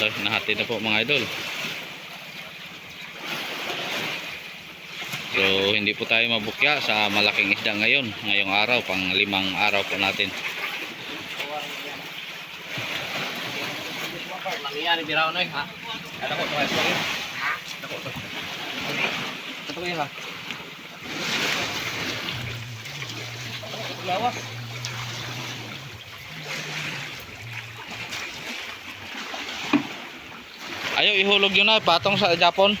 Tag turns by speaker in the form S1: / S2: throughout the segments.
S1: Nahati na po mga idol. So hindi po tayo mabukya sa malaking isda ngayong araw, pang 5 araw po natin.
S2: Mangyayari biraw na ha. Ada ko tuwa ko. Ada ko to. Ito ko ha. Lawas.
S1: Ayaw ihulog yun na patong sa Japon.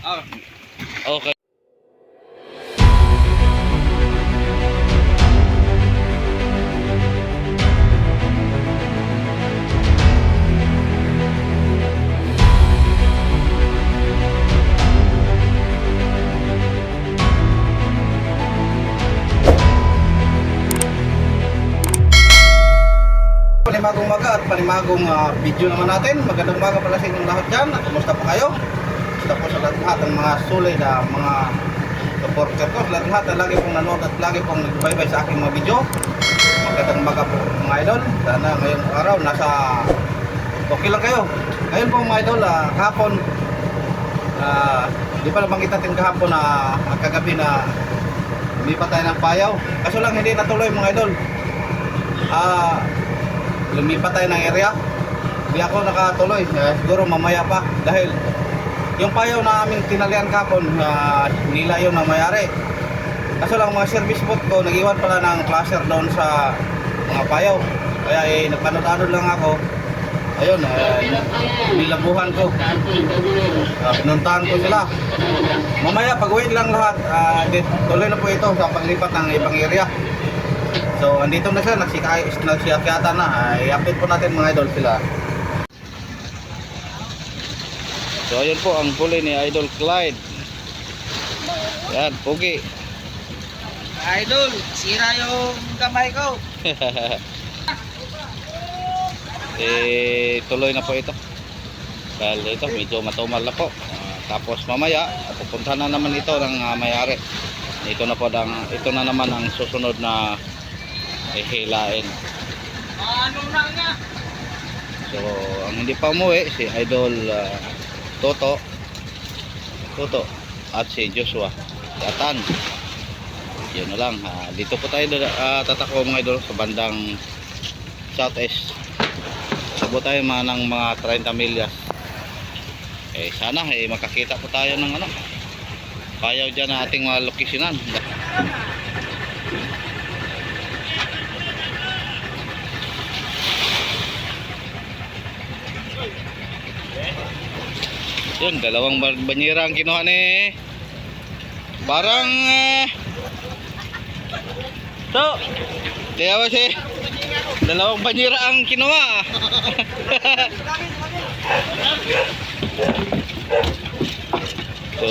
S2: Ah.
S1: Okay.
S2: Panimagong umaga at panimagong video naman natin. Magandang umaga pala sa inyong lahat dyan. Kumusta po kayo? Kumusta po sa lahat ng mga sulit na mga supporter ko, sa lahat na lagi pong nanood at lagi pong nagbaybay sa aking mga video. Magandang umaga po mga idol. Sana ngayong araw nasa okay lang kayo. Ngayon po mga idol, kahapon di pa nabanggit natin kahapon na kagabi na lumipat tayo ng payaw. Kaso lang hindi natuloy mga idol. Lumipat tayo ng area. Hindi ako nakatuloy, siguro mamaya pa dahil yung payaw na aming tinalian kapon, nila yun ang mayari. Kaso lang mga service boat ko nag-iwan pala ng flasher doon sa mga payaw, kaya nagpanod-anod lang ako. Ayun, nilabuhan ko, pinuntahan ko sila. Mamaya pag uwi lang lahat, tuloy na po ito sa paglipat ng ibang area. So, andito na sila, nagsiakyata na. I-update po natin mga idol sila.
S1: So, ayun po ang huli ni Idol Clyde. Yan, pugi.
S2: Idol, sira yung kamay ko.
S1: Tuloy na po ito. Dahil ito, medyo matumal na po. Tapos mamaya, pupuntahan na naman ito ng may-ari. Ito na naman ang susunod na hilain.
S2: Ano na nga?
S1: So, ang hindi pa umuwi si Idol Toto at si Joshua Atan. Yun na lang. Dito po tayo tatako mga idol sa bandang southeast. Sabo tayo ng mga 30 milyas. Sana makakita po tayo ng payaw dyan na ating mga lokasyonan. Yun, dalawang banyera ang kinuha ni parang so kaya kasi dalawang banyera ang kinuha. So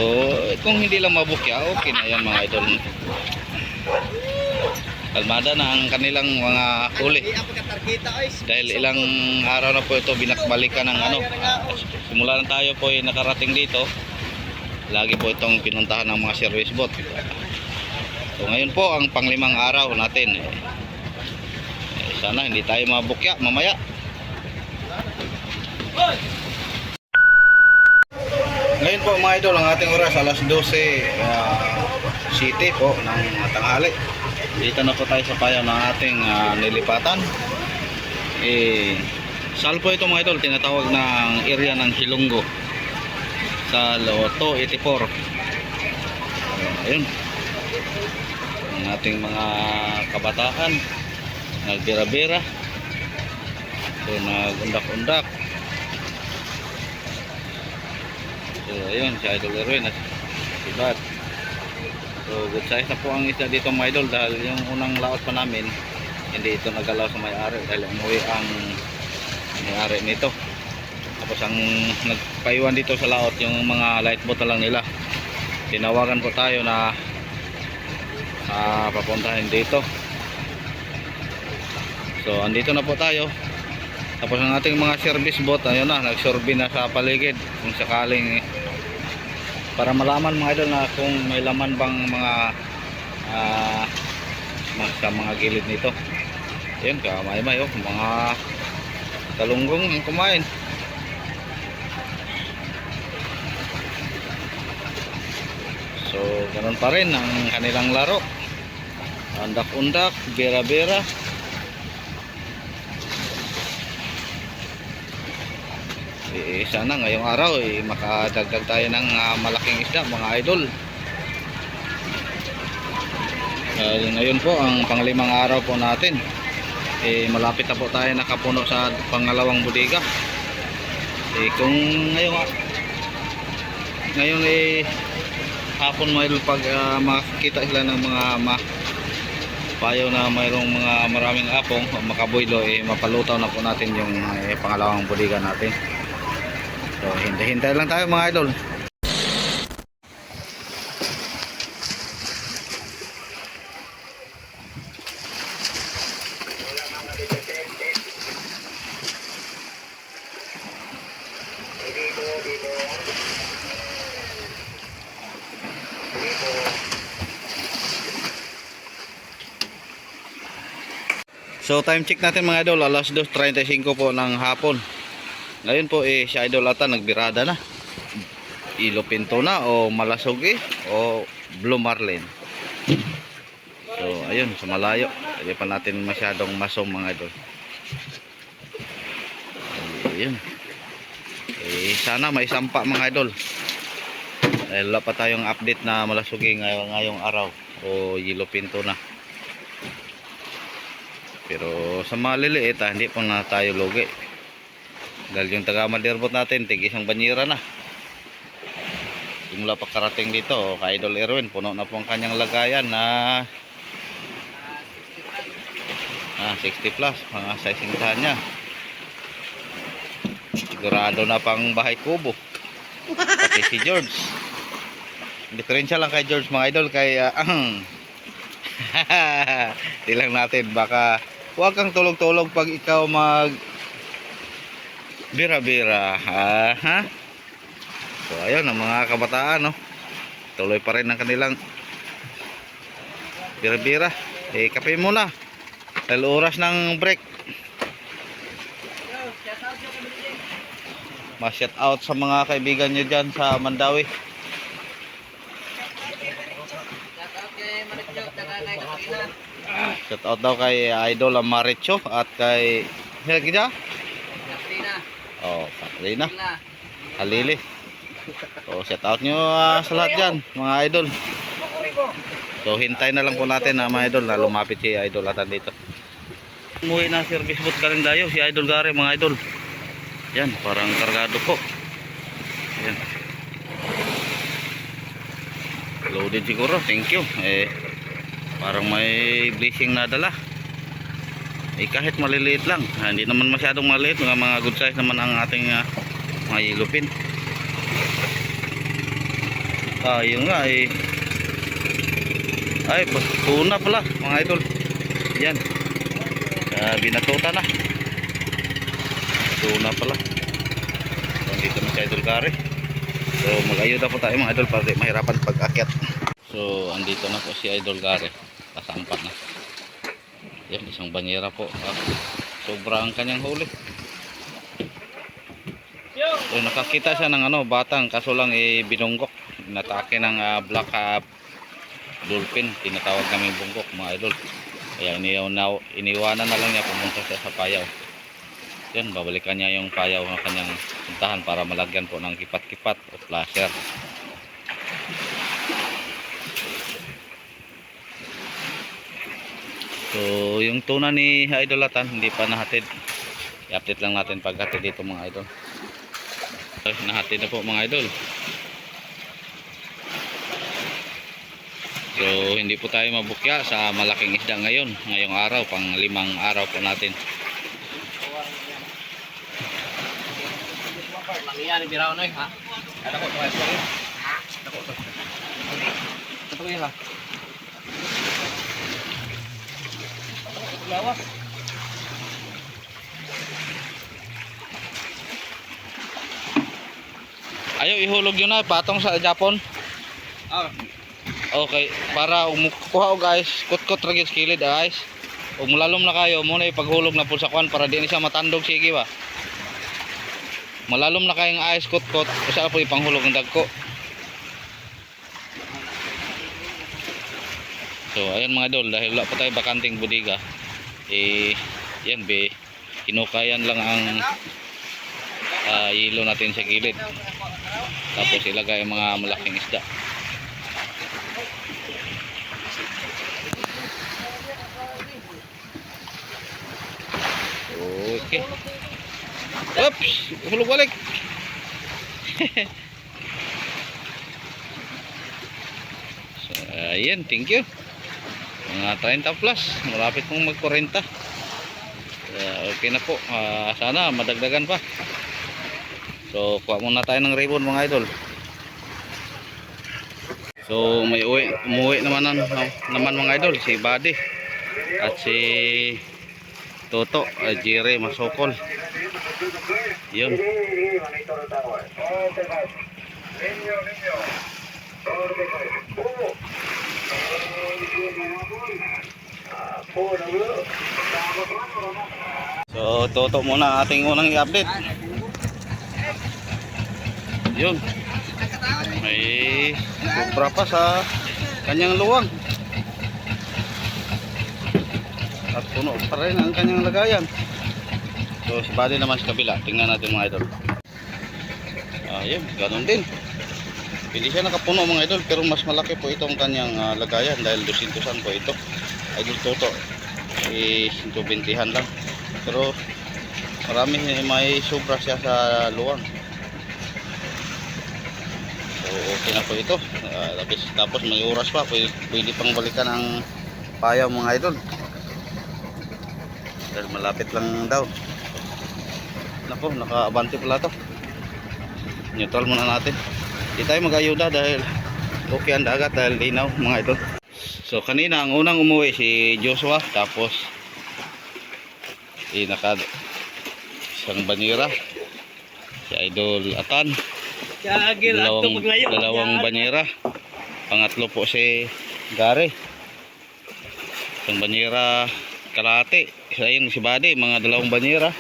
S1: kung hindi lang mabukya, okay na yan mga idol. Kalmada na ang kanilang mga huli dahil ilang araw na po ito binakbalikan ng simula na tayo po ay nakarating dito, lagi po itong pinuntahan ng mga service boat. So ngayon po ang pang-5 araw natin. Sana hindi tayo mabukya mamaya. Ngayon po mga idol, ang ating oras alas 12 city po ng tanghali. Dito na po tayo sa payaw ng ating nilipatan. Salpo ito mga idol, tinatawag ng area ng Hilonggo sa Loto 84. Ayun, ang ating mga kabataan nagbira-bira, so nagundak-undak. So ayun, si Idol Erwin at si Bat. So good size na po ang isda dito mga idol, dahil yung unang laot pa namin hindi ito nagalaw sa may-ari dahil umuwi ang may-ari nito. Tapos ang nagpaiwan dito sa laot yung mga light boat na lang nila. Tinawagan po tayo na papuntahin dito. So andito na po tayo. Tapos ang ating mga service boat, ayun na, nagsurvey na sa paligid kung sakaling para malaman mga idol na kung may laman bang mga sa mga gilid nito. Ayun, kamay-may mga talunggong ang kumain. So ganun pa rin ang kanilang laro. Undak-undak, bera-bera. Sana ngayong araw makadagdag tayo ng malaking isda mga idol. Ngayon po ang panglimang araw po natin. Malapit na po tayo nakapuno sa pangalawang bodega. Kung ngayon hapon mga idol, pag makikita sila ng mga payaw na mayroong mga maraming apong makaboylo, mapalutaw na po natin yung pangalawang bodega natin. So hintay-hintay lang tayo mga idol. So time check natin mga idol, alas 2:35 po ng hapon. Ngayon po si Idol Atan nagbirada na. Ilo Pinto na o Malasugi o Blue Marlin. So ayun, sa malayo. Hindi pa natin masyadong masom mga idol. Ayun. Sana may sampa mga idol. Dahil wala pa tayong update na Malasugi ngayong araw o Yelo Pinto na. Pero sa maliliit hindi pa na tayo lugi. Dahil yung taga Madirbot natin tig isang banyera na. Yung wala pa karating dito kay Idol Erwin, puno na po ang kanyang lagayan na 60 plus mga size niya. Sigurado na pang bahay kubo. Pati si George. Diferensya lang kay George mga idol, kay tilang natin, baka huwag kang tulog-tulog pag ikaw mag bira-bira. So ayun ang mga kabataan, no? Tuloy pa rin ang kanilang bira-bira. Kape muna dahil oras ng break. Ma-shout out sa mga kaibigan nyo dyan sa Mandawi. Shout out daw kay Idol Maricho at kay Helgida. Katrina. Halili. So shout out nyo sa lahat dyan mga idol. So hintay na lang po natin mga idol na lumapit si Idol Atan dito. Umuwi na service boat galing dayo si Idol Gare mga idol. Yan, parang kargado po. Yan. Loaded siguro, thank you. Parang may blessing na dala. Kahit maliliit lang, hindi naman masyadong maliit, mga good size naman ang ating mga yellowfin. Yun nga ay tuna pala mga idol. Yan, binatuta na. Tuna pala. So, dito na si Idol Gare. So mag-ayuda po tayo mga idol para mahirapan pag-akyat. So andito na po si Idol Gare, kasampat na. Yan, isang banyera po. Sobra ang kanyang huli. So nakakita siya ng batang, kaso lang binunggok. Inatake ng black dolphin, tinatawag namin bunggok mga idol. Kaya iniwanan na lang niya, pumunta siya sa payaw. Yan, babalikan niya yung payaw na kanyang puntahan para malagyan po ng kipat-kipat o flasher. So yung tuna ni Idol Atan hindi pa nahatid. I-update lang natin pag hatid dito mga idol. Nahatid na po mga idol. So hindi po tayo mabukya sa malaking isda ngayong araw, pang 5 araw po natin.
S3: Langian ni biraw noy ha. Ada ko tuwa lagi. Ha? Dako to. Tuloy ha. Lawas.
S1: Ayaw ihulog yun na patong sa Japon. Okay, para umukuha og guys, kot-kot ra gyud kilid guys. Ug mulalom na kayo mo na ipaghulog na po sa kwan para di ni siya matandog sige ba. Malalom na kayong ice kot-kot, usa po ipanghulog ng dagko. So ayan mga idol, dahil wala pa tayo bakanting bodega, yan hinukayan lang ang yelo natin sa gilid, tapos ilagay ang mga malaking isda. Okay. Oops, hulog balik. So ayan, thank you. Mga 30 plus, malapit pong mag 40. Okay na po, sana madagdagan pa. So kuha muna tayo ng ribbon mga idol. So may umuwi naman mga idol, si Buddy at si Toto, Jire Masokol. Yun. So Toto muna ating unang i-update. Yun, may sobra pa sa kanyang luwang at puno pa rin ang kanyang lagayan. So si Buddy naman sa kabila, tingnan natin mga idol. Ayun, ganun din, hindi siya nakapuno mga idol, pero mas malaki po itong kanyang lagayan dahil 200an po ito. Idol Toto 120han lang, pero marami, may sobra siya sa luwang. So okay na po ito. Tapos may oras pa, pwede pang balikan ang payaw mga idol dahil malapit lang daw. Nako, nakaabante pala to. Neutral muna natin, hindi tayo mag-ayuda dahil okay ang dagat dahil linaw mga idol. So kanina ang unang umuwi si Joshua, tapos naka isang banyera si Idol Atan, dalawang banyera, pangatlo po si Gary, isang banyera kalate, isa yun si Buddy, mga dalawang banyera.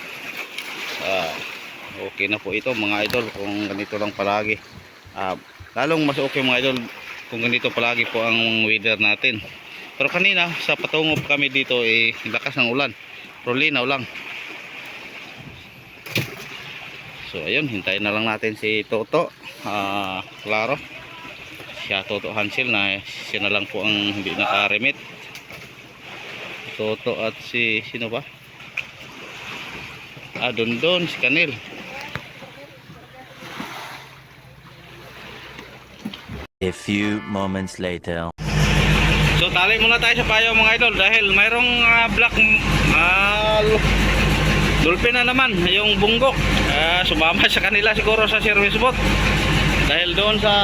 S1: Okay na po ito mga idol kung ganito lang palagi. Lalong mas okay mga idol kung ganito palagi po ang weather natin. Pero kanina sa patungop kami dito lakas ng ulan, pero linaw lang. So ayun, hintayin na lang natin si Toto, Claro, siya Toto Hansel na siya na lang po ang hindi naka-remit. Toto at si sino ba? Dondon, si Kanil.
S4: A few moments later.
S1: So tali muna tayo sa payaw mga idol dahil mayroong black dolphin na naman yung bunggok. Sumama sa kanila siguro sa service boat dahil doon sa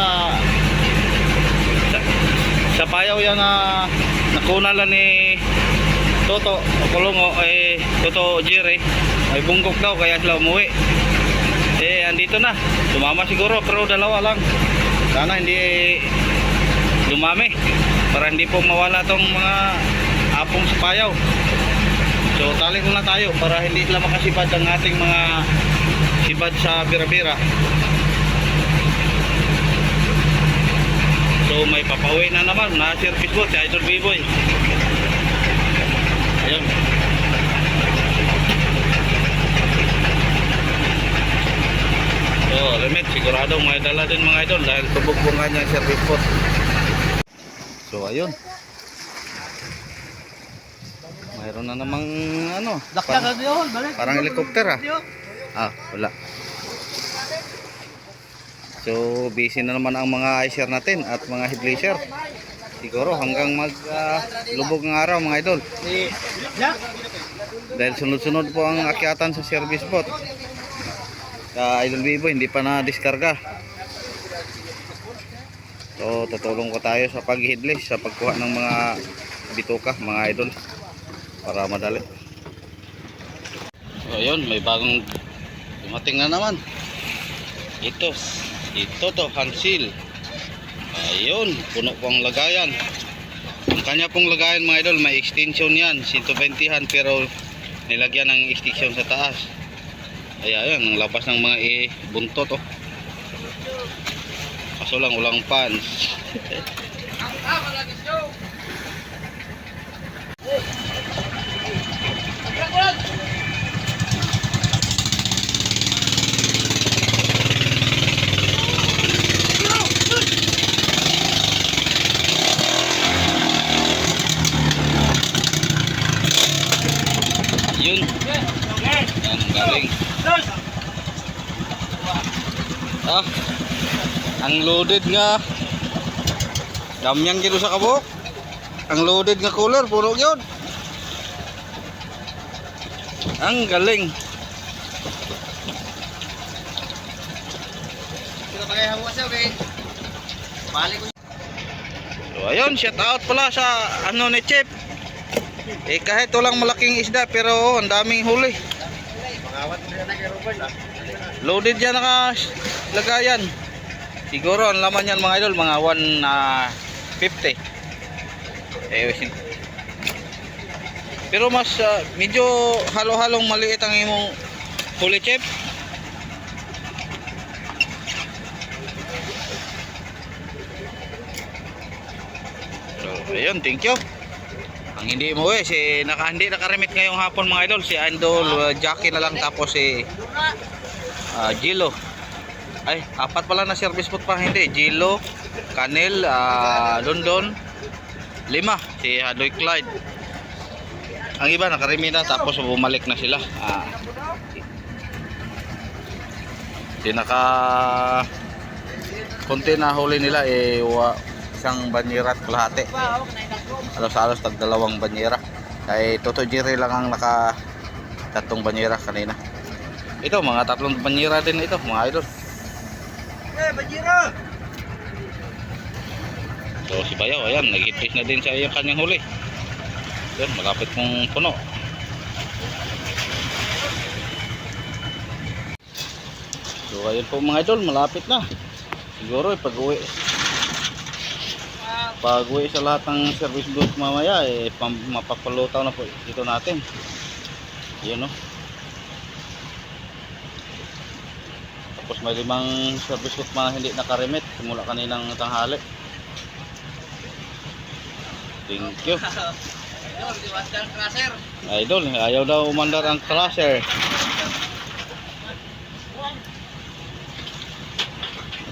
S1: payaw yan na nakunalan ni Toto o Kulungo, Toto Jire, may bunggok daw kaya sila umuwi. Andito na, sumama siguro pero dalawa lang. Sana hindi dumami para hindi po mawala tong mga apong sa payaw. So tali muna tayo para hindi sila makasibad ang ating mga sibad sa bira-bira. So may papauwi na naman na service boat si Idol B-Boy. Ayun. So limit, siguradong may dala din mga idol dahil tubog po nga niya service boat. So ayun, mayroon na namang parang helicopter wala. So busy na naman ang mga icer natin at mga headlaser. Siguro hanggang lubog ng araw mga idol. Dahil sunod-sunod po ang akyatan sa service boat. Idol B-Boy hindi pa na-diskarga. So tutulong ko tayo sa pag-headless, sa pagkuha ng mga bituka mga idol para madali. So ayun, may bagong dumating na naman. Ito to Hansel. Ayun, puno po ang lagayan. Ang kanya pong lagayan mga idol, may extension yan, 120han pero nilagyan ng extension sa taas. Kaya yun, ang labas ng mga buntot kaso lang walang pants. Yun. Yan, galing. Ah, ang loaded nga. Damyan gino sa kabuk. Ang loaded nga cooler, puno yun. Ang galing.
S3: Sino tagay hawas okay? Balik ko.
S1: So ayun, shout out pala sa ano ni Chip. Kahit walang malaking isda pero ang daming huli.
S3: Mangawat mo na kay Robert ah.
S1: Loaded yan nakalagayan. Siguro ang laman yan mga idol mga 150. Pero mas medyo halo-halong maliit ang imong huli, Chip. So ayun, thank you. Ang hindi mo si hindi nakaremit ngayong hapon mga idol, si Idol Jackie na lang, tapos si Gilo. Ay, 4 pala na service foot pa hindi. Gilo, Canel, London, 5 si Hadoy Clyde. Ang iba nakaremit na tapos bumalik na sila. Naka konti na huli nila isang banyerat kalahati. Halos tag 2 banyera. Kay Toto Jerry lang ang naka 3 banyera kanina. Ito mga 3 banyera din ito mga idol.
S3: Banyera.
S1: So si Bayaw ayan nag-hit na din sa iyong kanyang huli. Yan malapit kong puno. So ayun po mga idol, malapit na. Siguro pag-uwi sa lahat ng service boat mamaya mapapalutaw na po ito natin. Yun, no? Tapos may 5 service boat na hindi nakaremit simula kaninang tanghali. Thank you. Idol, ayaw daw umandar ang crusher.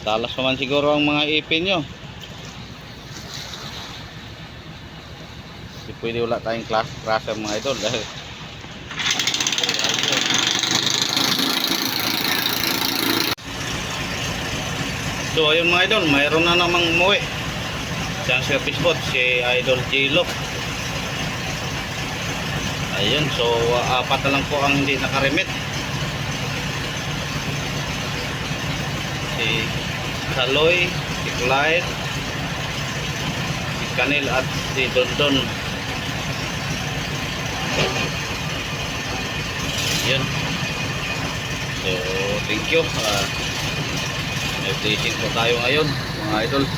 S1: Talas naman siguro ang mga ipin nyo. Hindi pwede wala tayong crusher mga idol dahil so ayun mga idol, mayroon na namang umuwi sa service boat si Idol Gilo. Ayun, so 4 na lang po ang hindi nakaremit. Si Saloy, si Clyde, si Canel at si Dondon. Yan. So thank you. May fishing po tayo ngayon mga idol.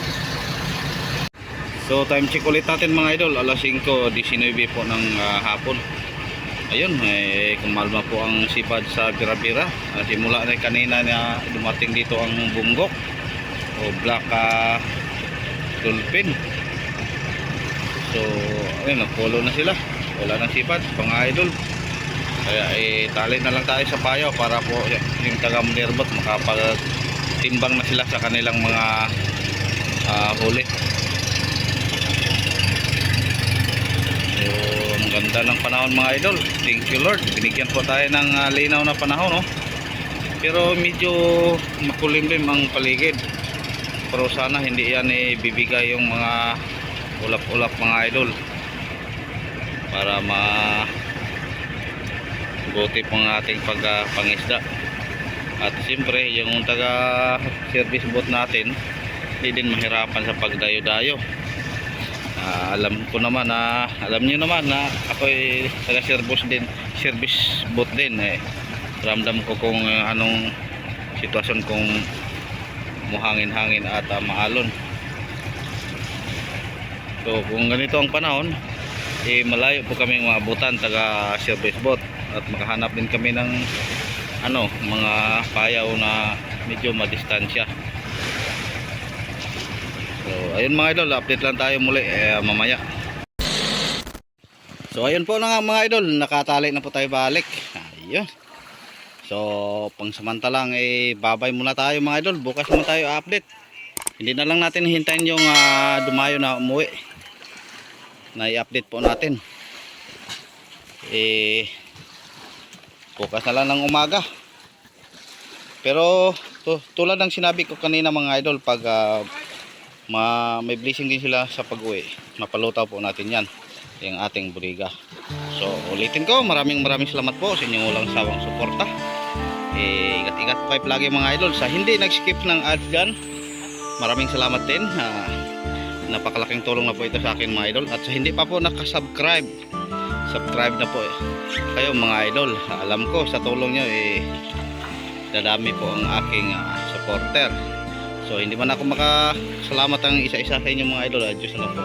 S1: So time check ulit natin mga idol, alas 5:19 po ng hapon. Ayun, kumalma po ang sipad sa Bira-Bira. Simula na kanina na dumating dito ang bunggok o black dolphin. So ayun, nagpolo na sila, wala nang sipad mga idol. Kaya tali na lang tayo sa payaw para po yung taga Munerbot makapagtimbang na sila sa kanilang mga huli. So ang ganda ng panahon mga idol, thank you Lord, binigyan po tayo ng linaw na panahon, no? Pero medyo makulimlim ang paligid, pero sana hindi yan bibigay yung mga ulap-ulap mga idol para buti po ang ating pangisda. At siyempre yung taga service boat natin hindi din mahirapan sa pagdayo-dayo. Alam ko naman na alam niyo naman na ako ay taga service boat din. Ramdam ko kung anong sitwasyon kung muhangin-hangin at maalon. So kung ganito ang panahon, malayo po kami maabutan taga service boat at makahanap din kami ng mga payaw na medyo madistansya. So ayun mga idol, update lang tayo muli mamaya.
S2: So ayun po na nga mga idol, nakatali na po tayo balik. Ayun. So pangsamantalang babay muna tayo mga idol. Bukas naman tayo update. Hindi na lang natin hintayin yung dumayo na umuwi. Na i-update po natin. Bukas na lang ng umaga. Pero tulad ng sinabi ko kanina mga idol, pag may blessing din sila sa pag-uwi, mapalutaw po natin yan, yung ating buliga. So ulitin ko, maraming salamat po sa inyong walang sawang suporta. Ingat-ingat po kayo palagi mga idol. Sa hindi nag-skip ng ads dyan, maraming salamat din. Napakalaking tulong na po ito sa akin mga idol. At sa hindi pa po nakasubscribe, subscribe na po kayo mga idol. Alam ko sa tulong nyo dadami po ang aking supporter. So hindi man ako makasalamat ang isa-isa sa inyo mga idol. Diyos na po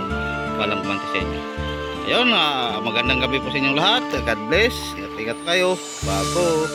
S2: walang kumante sa inyo. Ayun, magandang gabi po sa inyong lahat. God bless. Ingat kayo. Bago.